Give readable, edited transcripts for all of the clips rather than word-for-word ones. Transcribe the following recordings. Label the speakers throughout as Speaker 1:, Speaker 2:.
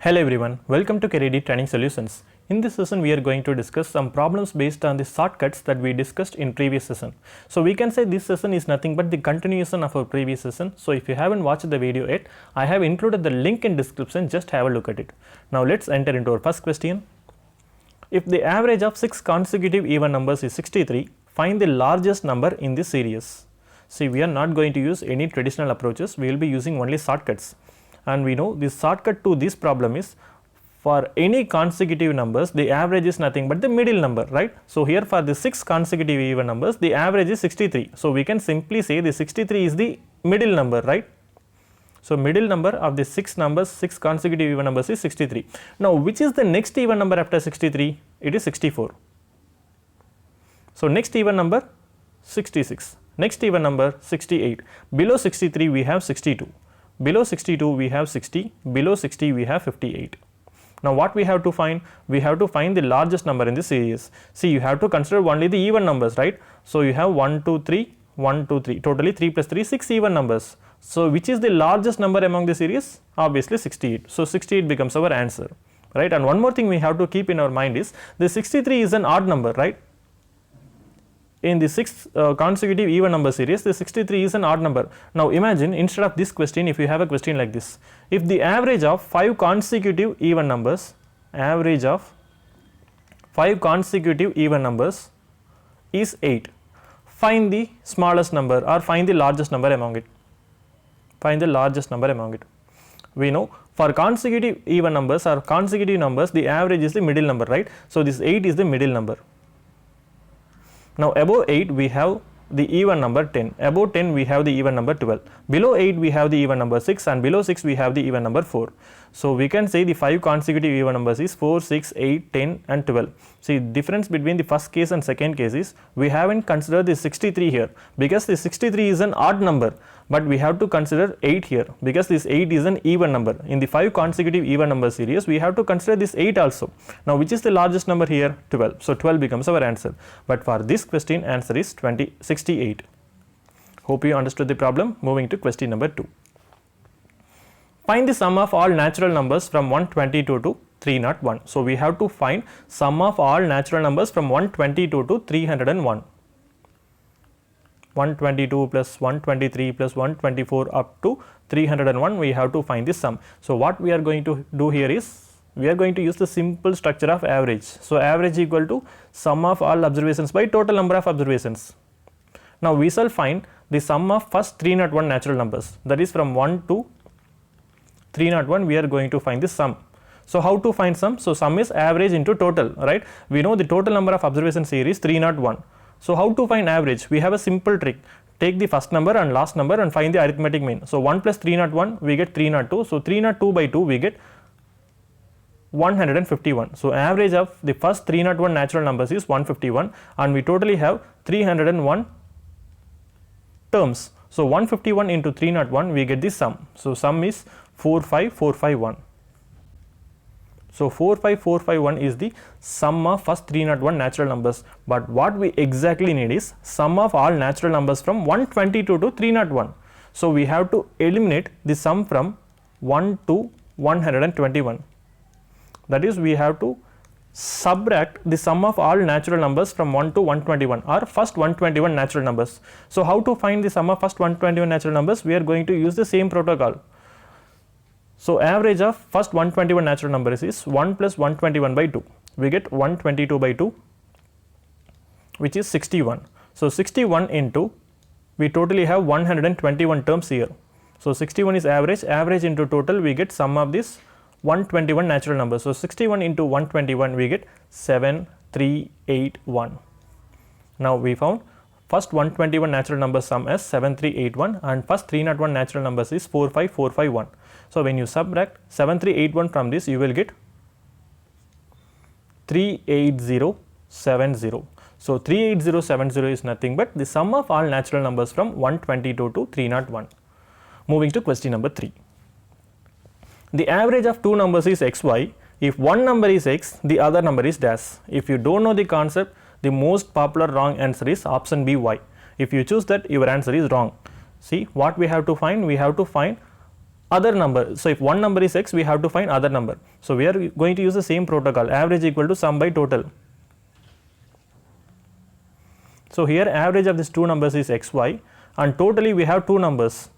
Speaker 1: Hello everyone, welcome to CareerD Training Solutions. In this session, we are going to discuss some problems based on the shortcuts that we discussed in previous session. So we can say this session is nothing but the continuation of our previous session. So if you haven't watched the video yet, I have included the link in description, just have a look at it. Now let's enter into our first question. If the average of 6 consecutive even numbers is 63, find the largest number in this series. See, we are not going to use any traditional approaches, we will be using only shortcuts. And we know the shortcut to this problem is for any consecutive numbers, the average is nothing but the middle number, right? So here for the 6 consecutive even numbers, the average is 63. So we can simply say the 63 is the middle number, right? So middle number of the 6 numbers, 6 consecutive even numbers is 63. Now which is the next even number after 63? It is 64. So next even number 66. Next even number 68. Below 63 we have 62. Below 62 we have 60, below 60 we have 58. Now what we have to find? We have to find the largest number in this series. See, you have to consider only the even numbers, right? So you have 1, 2, 3, 1, 2, 3, totally 3 plus 3, 6 even numbers. So which is the largest number among the series? Obviously 68. So 68 becomes our answer, right? And one more thing we have to keep in our mind is the 63 is an odd number, right? In the 6 consecutive even number series, the 63 is an odd number. Now imagine, instead of this question, if you have a question like this, if the average of 5 consecutive even numbers, average of 5 consecutive even numbers is 8, find the smallest number or find the largest number among it. Find the largest number among it. We know for consecutive even numbers or consecutive numbers, the average is the middle number, right? So this 8 is the middle number. Now above 8 we have the even number 10, above 10 we have the even number 12, below 8 we have the even number 6, and below 6 we have the even number 4. So we can say the 5 consecutive even numbers is 4, 6, 8, 10 and 12. See, difference between the first case and second case is we haven't considered the 63 here because the 63 is an odd number, but we have to consider 8 here because this 8 is an even number. In the 5 consecutive even number series, we have to consider this 8 also. Now which is the largest number here? 12. So 12 becomes our answer. But for this question, answer is 68. Hope you understood the problem. Moving to question number 2. Find the sum of all natural numbers from 122 to 301. So we have to find sum of all natural numbers from 122 to 301. 122 plus 123 plus 124 up to 301, we have to find the sum. So what we are going to do here is we are going to use the simple structure of average. So average equal to sum of all observations by total number of observations. Now we shall find the sum of first 301 natural numbers, that is from 1 to 301 we are going to find the sum. So how to find sum? So sum is average into total, right? We know the total number of observations here is 301. So how to find average? We have a simple trick. Take the first number and last number and find the arithmetic mean. So 1 plus 301 we get 302. So 302 by 2 we get 151. So average of the first 301 natural numbers is 151 and we totally have 301 terms. So 151 into 301 we get the sum. So sum is 45451. So 45451 is the sum of first 301 natural numbers. But what we exactly need is sum of all natural numbers from 122 to 301. So we have to eliminate the sum from 1 to 121. That is, we have to subtract the sum of all natural numbers from 1 to 121 or first 121 natural numbers. So how to find the sum of first 121 natural numbers? We are going to use the same protocol. So average of first 121 natural numbers is 1 plus 121 by 2. We get 122 by 2, which is 61. So 61 into, we totally have 121 terms here. So 61 is average, average into total we get sum of this 121 natural numbers. So 61 into 121 we get 7381. Now we found first 121 natural number sum as 7381 and first 301 natural numbers is 45451. So when you subtract 7381 from this, you will get 38070. So 38070 is nothing but the sum of all natural numbers from 122 to 301. Moving to question number 3. The average of two numbers is xy. If one number is x, the other number is dash. If you don't know the concept, the most popular wrong answer is option B, y. If you choose that, your answer is wrong. See, what we have to find? We have to find other number. So if one number is x, we have to find other number. So we are going to use the same protocol, average equal to sum by total. So here average of these two numbers is xy, and totally we have two numbers,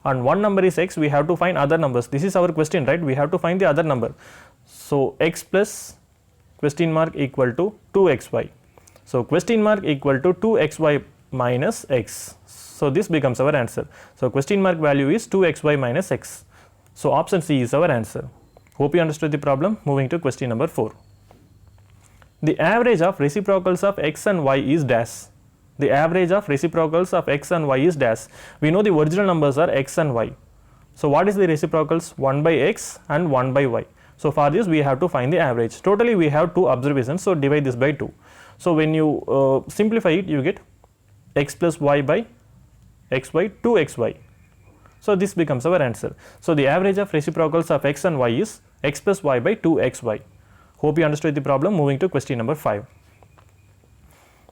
Speaker 1: and one number is x, we have to find other numbers. This is our question, right? We have to find the other number. So x plus question mark equal to 2xy. So question mark equal to 2xy minus x. So this becomes our answer. So question mark value is 2xy minus x. So option C is our answer. Hope you understood the problem. Moving to question number 4. The average of reciprocals of x and y is dash. The average of reciprocals of x and y is dash. We know the original numbers are x and y. So what is the reciprocals? 1 by x and 1 by y. So for this we have to find the average. Totally we have two observations, so divide this by 2. So when you simplify it, you get x plus y by xy 2xy. So this becomes our answer. So the average of reciprocals of x and y is x plus y by 2xy. Hope you understood the problem. Moving to question number 5.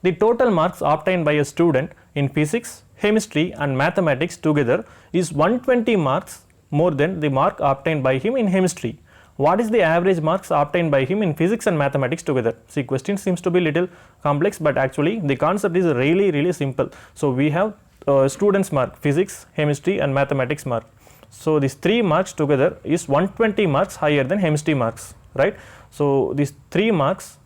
Speaker 1: The total marks obtained by a student in physics, chemistry and mathematics together is 120 marks more than the mark obtained by him in chemistry. What is the average marks obtained by him in physics and mathematics together? See, question seems to be little complex, but actually the concept is really simple. So we have students mark, physics, chemistry and mathematics mark. So these 3 marks together is 120 marks higher than chemistry marks, right? So these 3 marks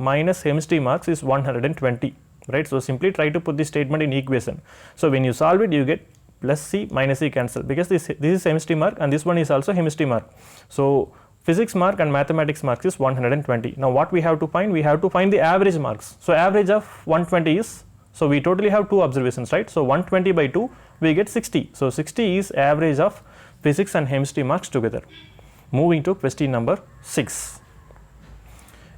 Speaker 1: minus chemistry marks is 120, right? So simply try to put this statement in equation. So when you solve it, you get plus c minus c cancel, because this is chemistry mark and this one is also chemistry mark. So physics mark and mathematics marks is 120. Now what we have to find? We have to find the average marks. So average of 120 is, so we totally have 2 observations, right? So 120 by 2 we get 60. So 60 is average of physics and chemistry marks together. Moving to question number 6.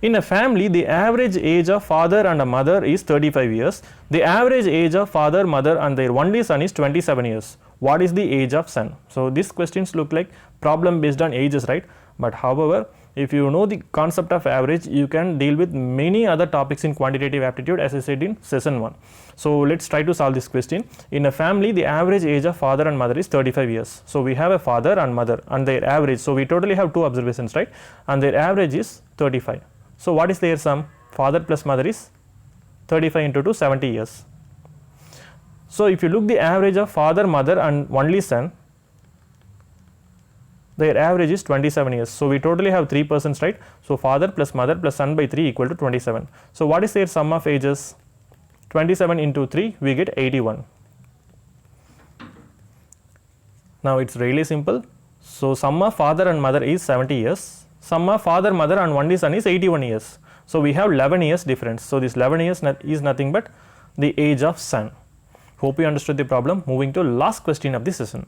Speaker 1: In a family, the average age of father and a mother is 35 years. The average age of father, mother and their only son is 27 years. What is the age of son? So these questions look like problem based on ages, right? But however, if you know the concept of average, you can deal with many other topics in quantitative aptitude, as I said in session 1. So let's try to solve this question. In a family, the average age of father and mother is 35 years. So we have a father and mother and their average. So we totally have 2 observations, right? And their average is 35. So what is their sum? Father plus mother is 35 into 2, 70 years. So if you look the average of father, mother and only son, their average is 27 years. So we totally have 3 persons, right? So father plus mother plus son by 3 equal to 27. So what is their sum of ages? 27 into 3, we get 81. Now it's really simple. So sum of father and mother is 70 years. Sum of father, mother and only son is 81 years. So we have 11 years difference. So this 11 years is nothing but the age of son. Hope you understood the problem. Moving to last question of the session.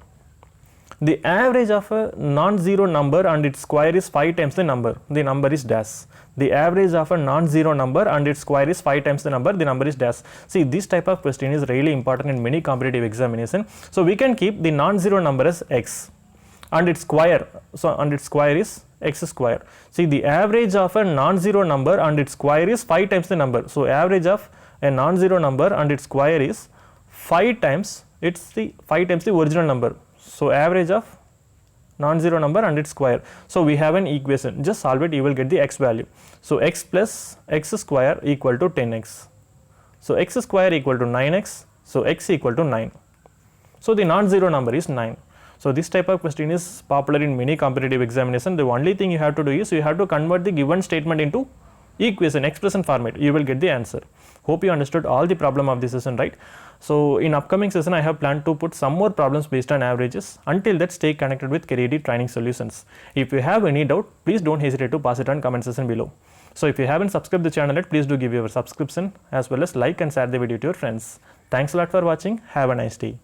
Speaker 1: The average of a non-zero number and its square is 5 times the number. The number is dash. The average of a non-zero number and its square is 5 times the number is dash. See, this type of question is really important in many competitive examination. So we can keep the non-zero number as x and its square. So and its square is x square. See, the average of a non-zero number and its square is 5 times the number. So average of a non-zero number and its square is 5 times, it's the 5 times the original number. So average of non-zero number and its square. So we have an equation, just solve it, you will get the x value. So x plus x square equal to 10x. So x square equal to 9x. So x equal to 9. So the non-zero number is 9. So this type of question is popular in many competitive examination. The only thing you have to do is you have to convert the given statement into equation, expression format. You will get the answer. Hope you understood all the problem of this session, right? So in upcoming session, I have planned to put some more problems based on averages. Until that, stay connected with CareerD Training Solutions. If you have any doubt, please don't hesitate to pass it on comment section below. So if you haven't subscribed the channel yet, please do give your subscription as well as like and share the video to your friends. Thanks a lot for watching. Have a nice day.